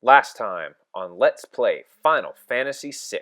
Last time on Let's Play Final Fantasy VI.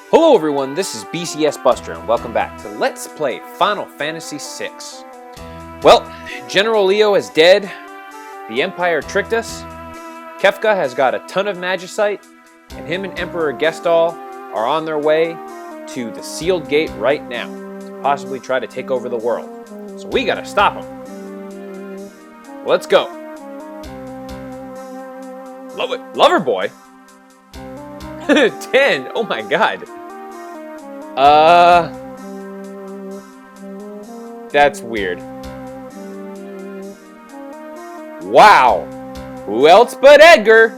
Hello everyone, this is BCS Buster and welcome back to Let's Play Final Fantasy VI. Well, General Leo is dead, the Empire tricked us, Kefka has got a ton of magicite, and him and Emperor Gestahl are on their way to the sealed gate right now to possibly try to take over the world. So we gotta stop them. Let's go. Lover boy? 10? Oh my god. That's weird. Wow. Who else but Edgar?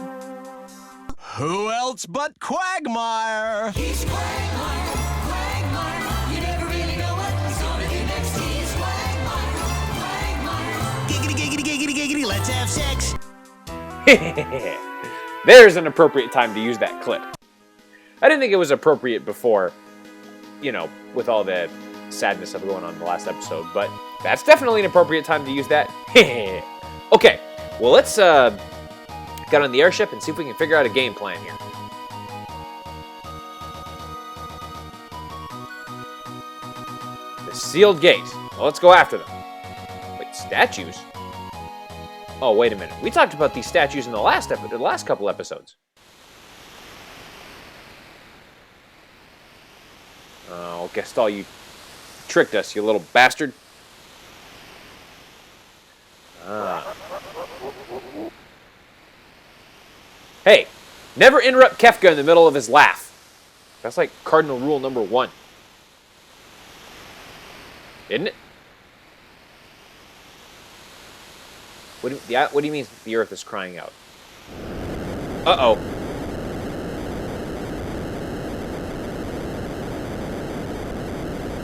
Who else but Quagmire? He's Quagmire, Quagmire. You never really know what's gonna do next. He's Quagmire, Quagmire. Giggity, giggity, giggity, giggity, let's have sex. There's an appropriate time to use that clip. I didn't think it was appropriate before, you know, with all the sadness of going on in the last episode, but that's definitely an appropriate time to use that. Okay, well let's get on the airship and see if we can figure out a game plan here. The sealed gate. Well, let's go after them. Wait, statues? Oh, wait a minute. We talked about these statues in the last couple episodes. Oh, Gestahl, you tricked us, you little bastard. Hey, never interrupt Kefka in the middle of his laugh. That's like cardinal rule number 1. Isn't it? What do you mean the earth is crying out? Uh-oh.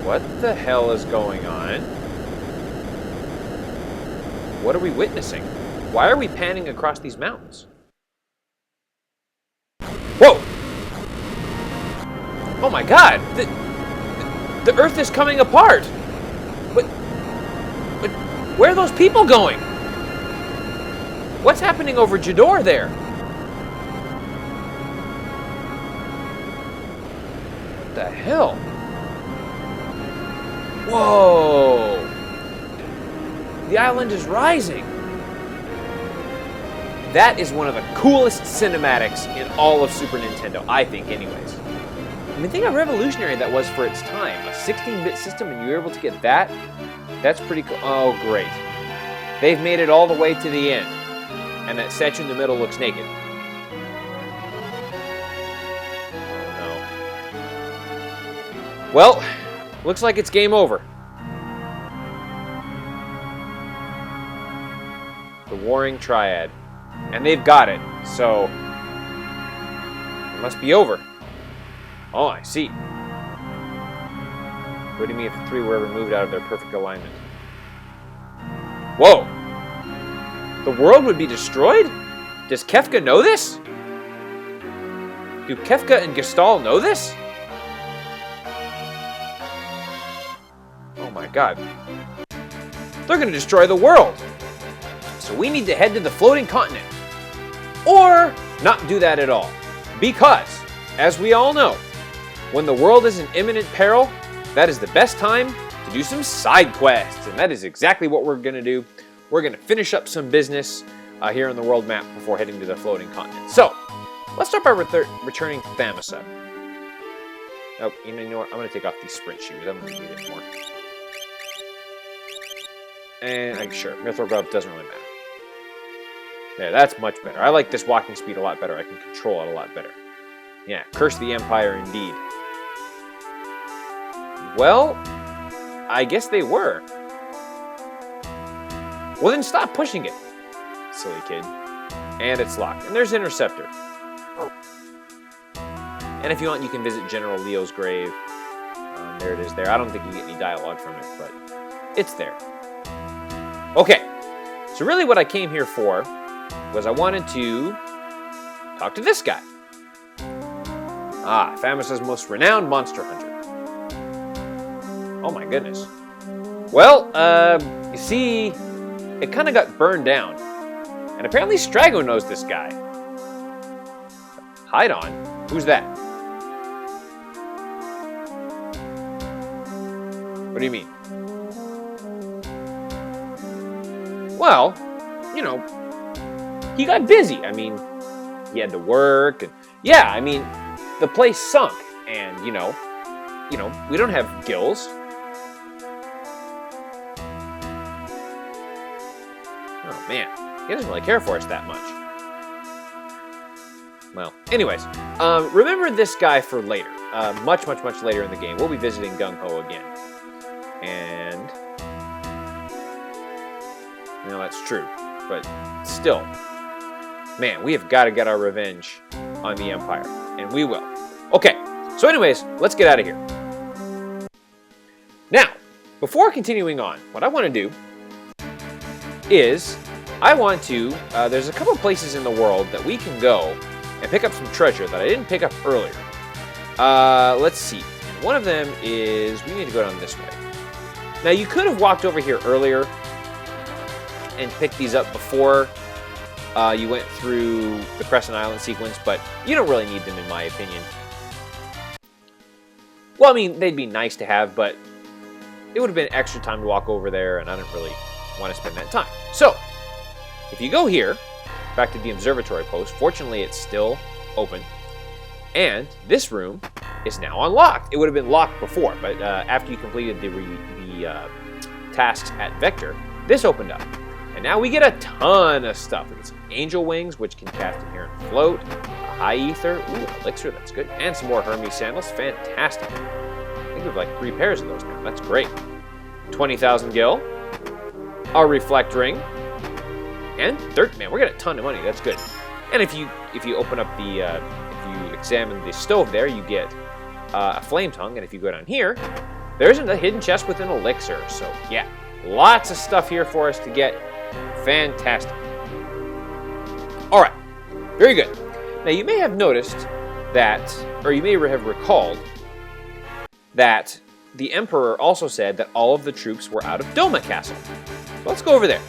What the hell is going on? What are we witnessing? Why are we panning across these mountains? Whoa! Oh my god! The earth is coming apart! But where are those people going? What's happening over Jador there? What the hell? Whoa! The island is rising. That is one of the coolest cinematics in all of Super Nintendo, I think, anyways. I mean, think how revolutionary that was for its time. A 16-bit system, and you were able to get that? That's pretty cool. Oh, great. They've made it all the way to the end. And that statue in the middle looks naked. Oh, no. Well, looks like it's game over. The Warring Triad. And they've got it, so it must be over. Oh, I see. What do you mean if the three were removed out of their perfect alignment? Whoa! The world would be destroyed? Does Kefka know this? Do Kefka and Gestahl know this? Oh my god. They're going to destroy the world. So we need to head to the floating continent. Or not do that at all. Because, as we all know, when the world is in imminent peril, that is the best time to do some side quests. And that is exactly what we're going to do. We're going to finish up some business here on the world map before heading to the floating continent. So, let's start by returning Thamasa. Oh, you know what? I'm going to take off these sprint shoes. I don't really need it anymore. And, sure, Mithril Glove doesn't really matter. There, that's much better. I like this walking speed a lot better. I can control it a lot better. Yeah, curse the Empire indeed. Well, I guess they were. Well, then stop pushing it, silly kid. And it's locked. And there's Interceptor. And if you want, you can visit General Leo's grave. There it is there. I don't think you get any dialogue from it, but it's there. Okay, so really what I came here for was I wanted to talk to this guy. Ah, Thamasa's most renowned monster hunter. Oh my goodness. Well, you see, it kind of got burned down. And apparently Strago knows this guy. Hide on? Who's that? What do you mean? Well, you know, he got busy. I mean, he had to work, and yeah, I mean, the place sunk, and you know, we don't have gills. Oh man, he doesn't really care for us that much. Well, anyways, remember this guy for later. Much later in the game. We'll be visiting Gung Ho again, and you know that's true, but still. Man, we have got to get our revenge on the Empire, and we will. Okay, so anyways, let's get out of here. Now, before continuing on, what I want to do is, there's a couple places in the world that we can go and pick up some treasure that I didn't pick up earlier. Let's see. One of them is, we need to go down this way. Now, you could have walked over here earlier and picked these up before you went through the Crescent Island sequence, but you don't really need them in my opinion. Well, I mean, they'd be nice to have, but it would have been extra time to walk over there, and I didn't really want to spend that time. So, if you go here, back to the observatory post, fortunately it's still open, and this room is now unlocked. It would have been locked before, but after you completed the tasks at Vector, this opened up. And now we get a ton of stuff. We get some Angel Wings, which can cast Inherent Float, a High Ether, ooh, Elixir, that's good, and some more Hermes Sandals, fantastic. I think we have like 3 pairs of those now, that's great. 20,000 gil, a Reflect Ring, and man, we're getting a ton of money, that's good. And if you open up the, if you examine the stove there, you get a Flame Tongue, and if you go down here, there's a hidden chest with an Elixir, so yeah, lots of stuff here for us to get. Fantastic. All right, very good. Now you may have noticed that, or you may have recalled that the Emperor also said that all of the troops were out of Doma Castle. So let's go over there.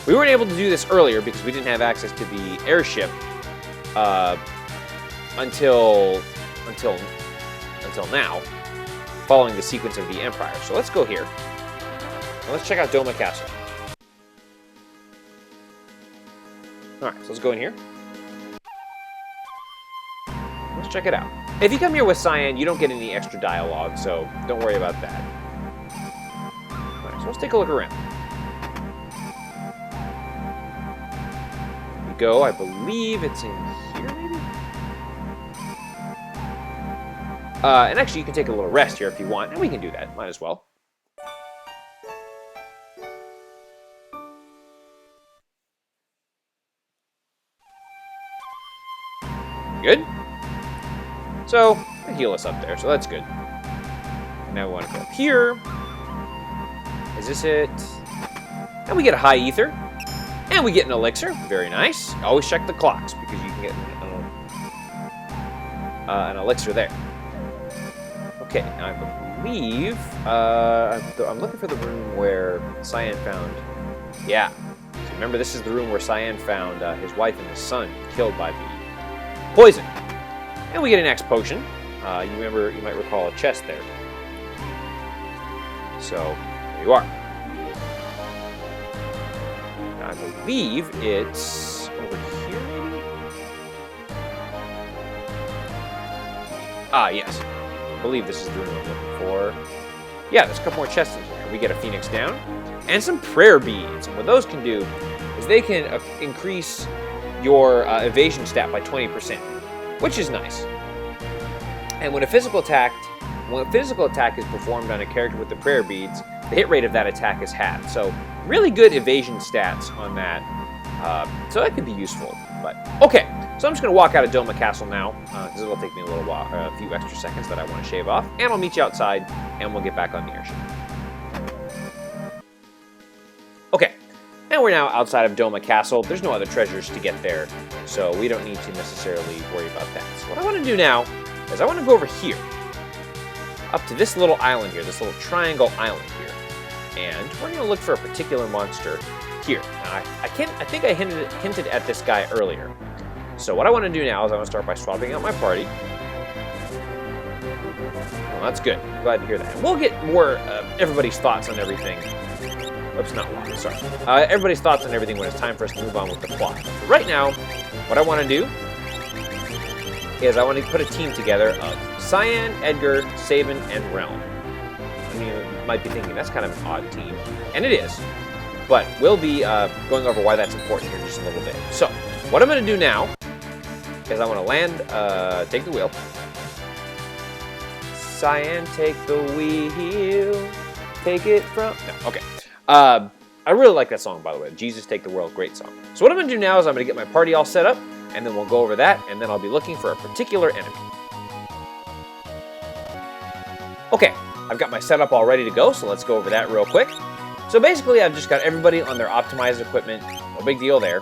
We weren't able to do this earlier because we didn't have access to the airship until now. following the sequence of the Empire. So let's go here. And let's check out Doma Castle. Alright, so let's go in here. Let's check it out. If you come here with Cyan, you don't get any extra dialogue, so don't worry about that. Alright, so let's take a look around. Here we go, I believe it's in here, maybe? And actually, you can take a little rest here if you want, and we can do that. Might as well. Good. So, they heal us up there, so that's good. Now we want to go up here. Is this it? And we get a high ether. And we get an elixir. Very nice. Always check the clocks, because you can get an elixir there. Okay, now I believe... I'm looking for the room where Cyan found... Yeah. So remember, this is the room where Cyan found his wife and his son killed by the poison. And we get an X potion. You might recall a chest there. So, there you are. Now, I believe it's over here, maybe? Ah, yes. I believe this is the room I'm looking for. Yeah, there's a couple more chests in here. We get a Phoenix down and some prayer beads. And what those can do is they can increase your evasion stat by 20%, which is nice. And when a physical attack is performed on a character with the prayer beads, the hit rate of that attack is halved. So really good evasion stats on that. So that could be useful. But okay, so I'm just going to walk out of Doma Castle now, because it'll take me a little while, a few extra seconds that I want to shave off, and I'll meet you outside, and we'll get back on the airship. Okay. And we're now outside of Doma Castle. There's no other treasures to get there, so we don't need to necessarily worry about that. So what I want to do now is I want to go over here, up to this little island here, this little triangle island here, and we're going to look for a particular monster here. Now, I think I hinted at this guy earlier. So what I want to do now is I want to start by swapping out my party. Well, that's good. I'm glad to hear that. And we'll get more everybody's thoughts on everything. Oops, not one, sorry. Everybody's thoughts on everything when it's time for us to move on with the plot. So right now, what I want to do is I want to put a team together of Cyan, Edgar, Sabin, and Realm. I mean, you might be thinking, that's kind of an odd team. And it is. But we'll be going over why that's important here in just a little bit. So, what I'm going to do now is I want to land, take the wheel. Cyan, take the wheel. Take it from... No, okay. I really like that song, by the way. Jesus Take the World, great song. So what I'm going to do now is I'm going to get my party all set up, and then we'll go over that, and then I'll be looking for a particular enemy. Okay, I've got my setup all ready to go, so let's go over that real quick. So basically, I've just got everybody on their optimized equipment. No big deal there.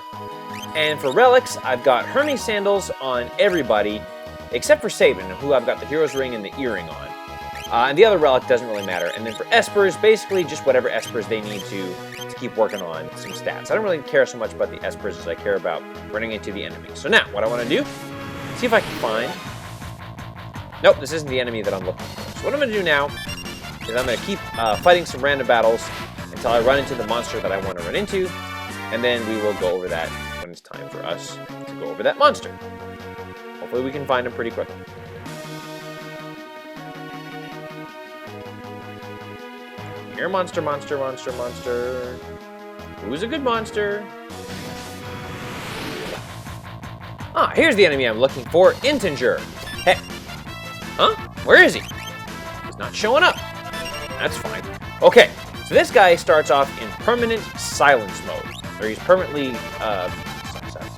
And for relics, I've got Hermes sandals on everybody, except for Sabin, who I've got the hero's ring and the earring on. And the other relic doesn't really matter. And then for Espers, basically just whatever Espers they need to keep working on some stats. I don't really care so much about the Espers as I care about running into the enemy. So now, what I want to do, see if I can find... Nope, this isn't the enemy that I'm looking for. So what I'm going to do now is I'm going to keep fighting some random battles until I run into the monster that I want to run into. And then we will go over that when it's time for us to go over that monster. Hopefully we can find him pretty quickly. Here, monster, monster, monster, monster. Who's a good monster? Ah, here's the enemy I'm looking for, Integer. Hey. Huh? Where is he? He's not showing up. That's fine. Okay, so this guy starts off in permanent silence mode. Or he's permanently,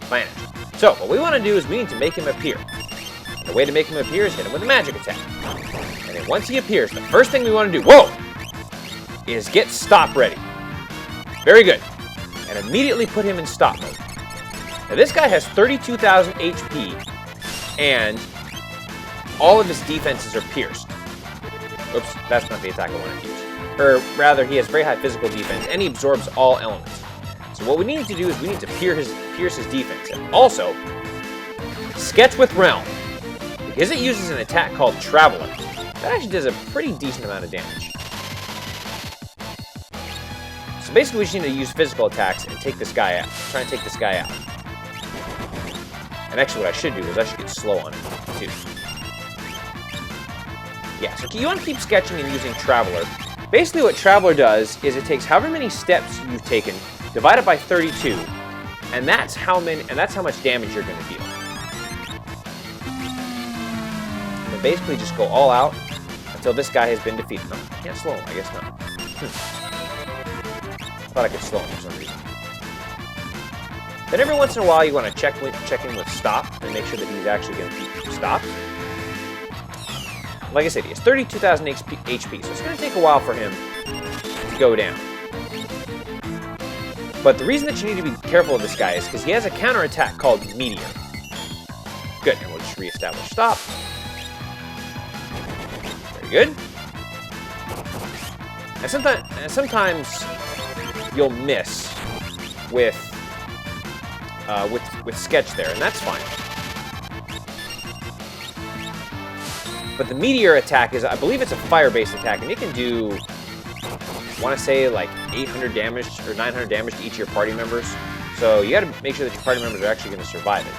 vanished. So, what we want to do is we need to make him appear. The way to make him appear is hit him with a magic attack. And then once he appears, the first thing we want to do, whoa, is get stop ready. Very good. And immediately put him in stop mode. Now this guy has 32,000 HP, and all of his defenses are pierced. Oops, that's not the attack I want to use. Or rather, he has very high physical defense, and he absorbs all elements. So what we need to do is we need to pierce his defense. And also, sketch with Realm. Because it uses an attack called Traveler. That actually does a pretty decent amount of damage. So basically we just need to use physical attacks and take this guy out. Try and take this guy out. And actually what I should do is I should get slow on it, too. Yeah, so you want to keep sketching and using Traveler. Basically what Traveler does is it takes however many steps you've taken, divide it by 32, and that's how much damage you're going to deal. And basically just go all out until this guy has been defeated. No, I can't slow him, I guess not. I thought I could slow him for some reason. Then every once in a while you want to check in with Stop and make sure that he's actually going to be stopped. Like I said, he has 32,000 HP, so it's going to take a while for him to go down. But the reason that you need to be careful of this guy is because he has a counterattack called Meteor. Good, and we'll just reestablish Stop. Very good. And sometimes you'll miss with Sketch there, and that's fine. But the Meteor attack is, I believe it's a fire-based attack, and it can do, I want to say, like 800 damage or 900 damage to each of your party members. So you got to make sure that your party members are actually going to survive it.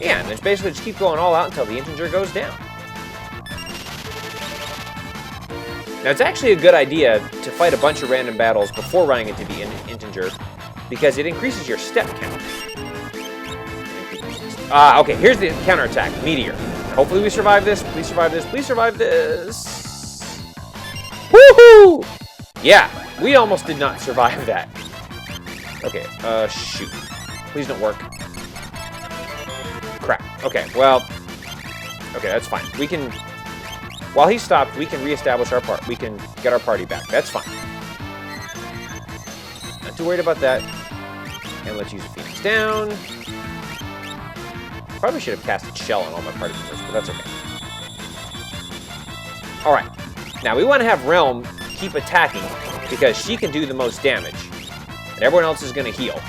Yeah, and just basically just keep going all out until the integer goes down. Now, it's actually a good idea to fight a bunch of random battles before running into the integer, because it increases your step count. Okay, here's the counterattack, Meteor. Hopefully we survive this. Please survive this. Please survive this. Woohoo! Yeah, we almost did not survive that. Okay, shoot. Please don't work. Crap. Okay, well, okay, that's fine. We can, while he stopped, we can reestablish our part. We can get our party back. That's fine. Not too worried about that. And let's use Phoenix down. Probably should have casted Shell on all my party members, but that's okay. Alright. Now, we want to have Realm keep attacking because she can do the most damage. And everyone else is going to heal.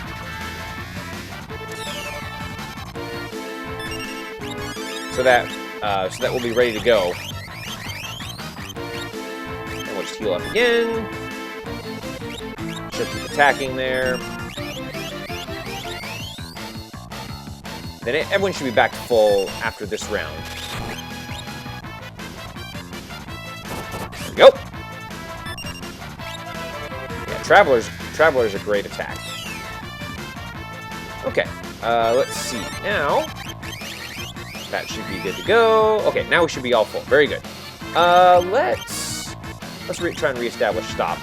So that we'll be ready to go. And we'll just heal up again. She'll keep attacking there. Then everyone should be back to full after this round. There we go. Yeah, Traveler's a great attack. Okay, let's see. Now, that should be good to go. Okay, now we should be all full. Very good. Let's try and reestablish Stop.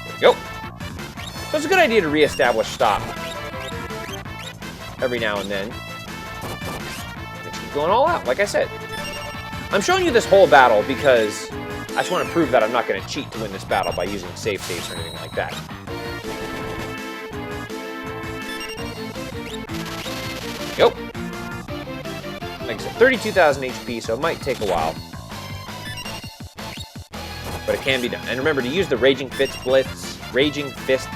There we go. So it's a good idea to reestablish Stop every now and then. Let's keep going all out, like I said. I'm showing you this whole battle because I just want to prove that I'm not going to cheat to win this battle by using save states or anything like that. There we go. Like I said, 32,000 HP, so it might take a while. But it can be done. And remember to use the Raging Fist Blitz. Just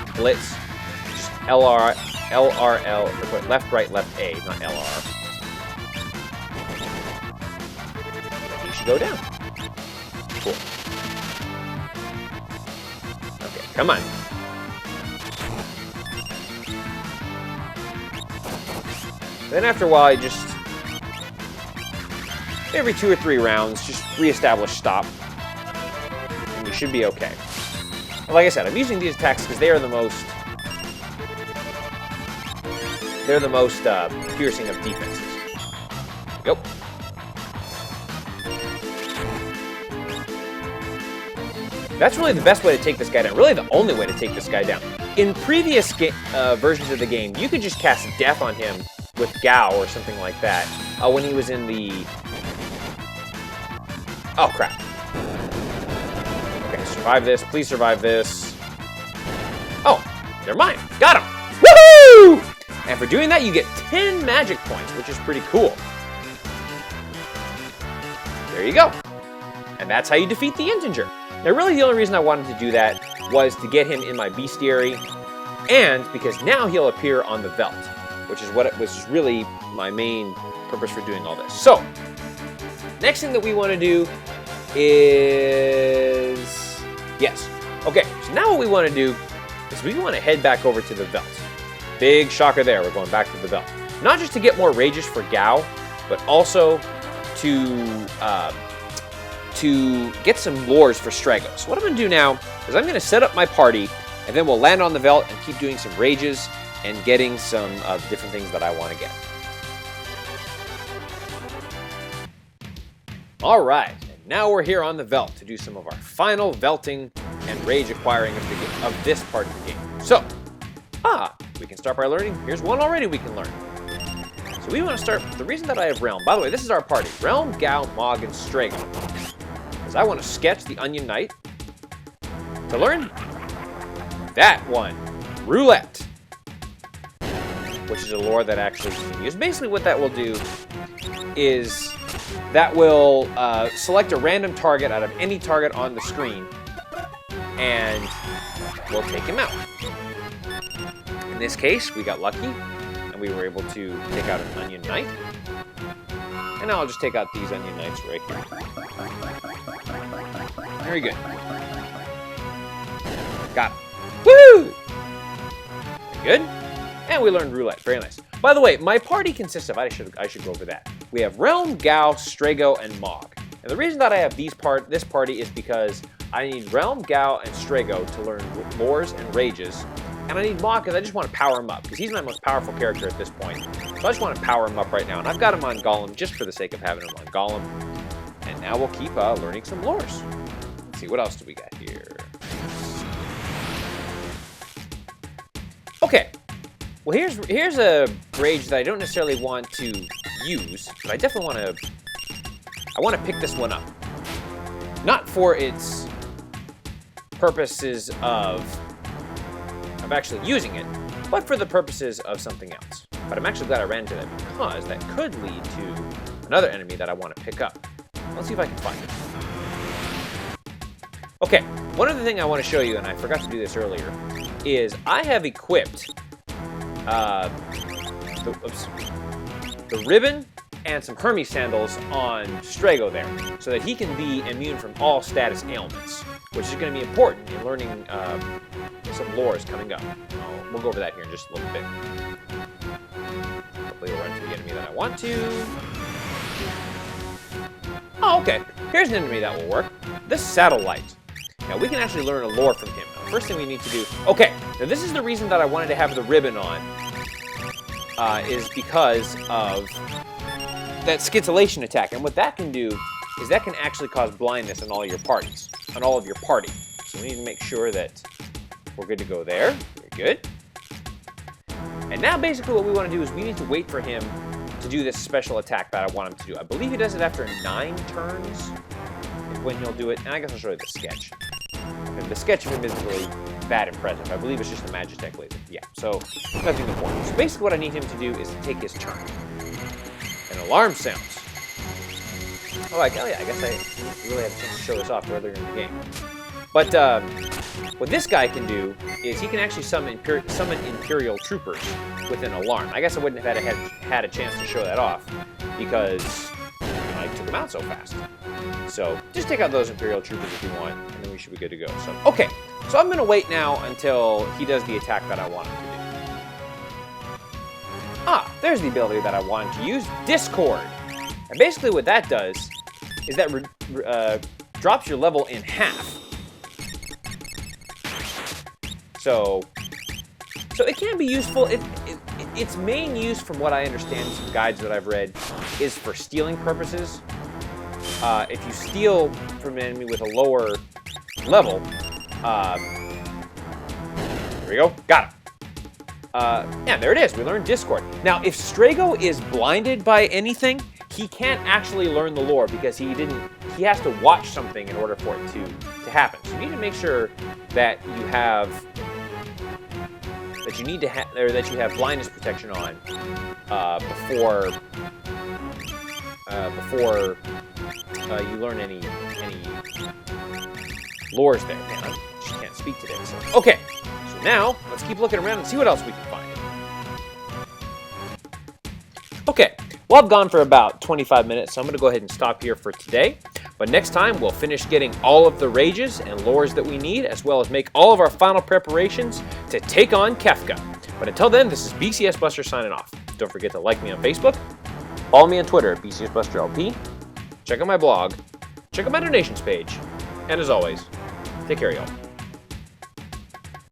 LRL, or left, right, left, A, not LR. He should go down. Cool. Okay, come on. Then after a while, you just, every 2 or 3 rounds, just reestablish Stop. And you should be okay. Like I said, I'm using these attacks because they are the most piercing of defenses. Yep. That's really the best way to take this guy down. Really the only way to take this guy down. In previous versions of the game, you could just cast Death on him with Gao or something like that. When he was in the... Oh, crap. Okay, survive this. Please survive this. Oh, they're mine. Got him. Woohoo! And for doing that, you get 10 magic points, which is pretty cool. There you go. And that's how you defeat the integer. Now, really, the only reason I wanted to do that was to get him in my bestiary and because now he'll appear on the Veldt, which is really my main purpose for doing all this. So, next thing that we want to do is... Yes. Okay, so now what we want to do is we want to head back over to the Veldt. Big shocker there, we're going back to the Veldt. Not just to get more rages for Gao, but also to get some lures for Strago. So what I'm going to do now is I'm going to set up my party, and then we'll land on the Veldt and keep doing some rages and getting some of the different things that I want to get. All right, and now we're here on the Veldt to do some of our final Velting and rage acquiring of this part of the game. So, we can start by learning. Here's one already we can learn. So we want to start, the reason that I have Realm, by the way, this is our party. Realm, Gao, Mog, and Strago. Because I want to sketch the Onion Knight. To learn that one, Roulette, which is a lore that actually you can use. Basically what that will do is that will select a random target out of any target on the screen, and we'll take him out. In this case, we got lucky, and we were able to take out an Onion Knight. And now I'll just take out these Onion Knights right here. Very good. Got him. Woo! Very good. And we learned Roulette. Very nice. By the way, my party consists of, I should go over that. We have Realm, Gao, Strago, and Mog. And the reason that I have this party is because I need Realm, Gao, and Strago to learn lores and rages. And I need Mog because I just want to power him up, because he's my most powerful character at this point. So I just want to power him up right now. And I've got him on Golem just for the sake of having him on Golem. And now we'll keep learning some lores. Let's see, what else do we got here? Okay. Well, here's a rage that I don't necessarily want to use, but I definitely I want to pick this one up. Not for its purposes of actually using it, but for the purposes of something else. But I'm actually glad I ran into that, because that could lead to another enemy that I want to pick up. Let's see if I can find it. Okay, one other thing I want to show you, and I forgot to do this earlier, is I have equipped the ribbon and some Hermes sandals on Strago there, so that he can be immune from all status ailments, which is going to be important in learning some lores coming up. We'll go over that here in just a little bit. Hopefully we'll run to the enemy that I want to. Oh, okay. Here's an enemy that will work. This Satellite. Now, we can actually learn a lore from him. Now, first thing we need to do... Okay, now this is the reason that I wanted to have the ribbon on, is because of that scintillation attack. And what that can do is that can actually cause blindness on all of your party. So we need to make sure that we're good to go there. Very good. And now basically what we want to do is we need to wait for him to do this special attack that I want him to do. I believe he does it after 9 turns is when he'll do it. And I guess I'll show you the sketch. And the sketch of him isn't really that impressive. I believe it's just a Magitech laser. Yeah, so nothing important. So basically what I need him to do is to take his turn. An alarm sounds. Oh yeah, I guess I really have a chance to show this off earlier in the game. But what this guy can do is he can actually summon Imperial troopers with an alarm. I guess I wouldn't have had a chance to show that off because I took them out so fast. So just take out those Imperial troopers if you want, and then we should be good to go. So okay, so I'm going to wait now until he does the attack that I want him to do. There's the ability that I wanted to use, Discord. And basically what that does is that drops your level in half. So it can be useful. Its main use, from what I understand, some guides that I've read, is for stealing purposes. If you steal from an enemy with a lower level, there we go, got him. Yeah, there it is. We learned Discord. Now, if Strago is blinded by anything, he can't actually learn the lore because he has to watch something in order for it to happen. So you need to make sure that you have that you have blindness protection on before you learn any lores there. Man, I just can't speak today. So okay, so now, let's keep looking around and see what else we can find. Okay, well, I've gone for about 25 minutes, so I'm going to go ahead and stop here for today. But next time, we'll finish getting all of the rages and lores that we need, as well as make all of our final preparations to take on Kefka. But until then, this is BCS Buster signing off. Don't forget to like me on Facebook, follow me on Twitter at BCS Buster LP, check out my blog, check out my donations page, and as always, take care, y'all.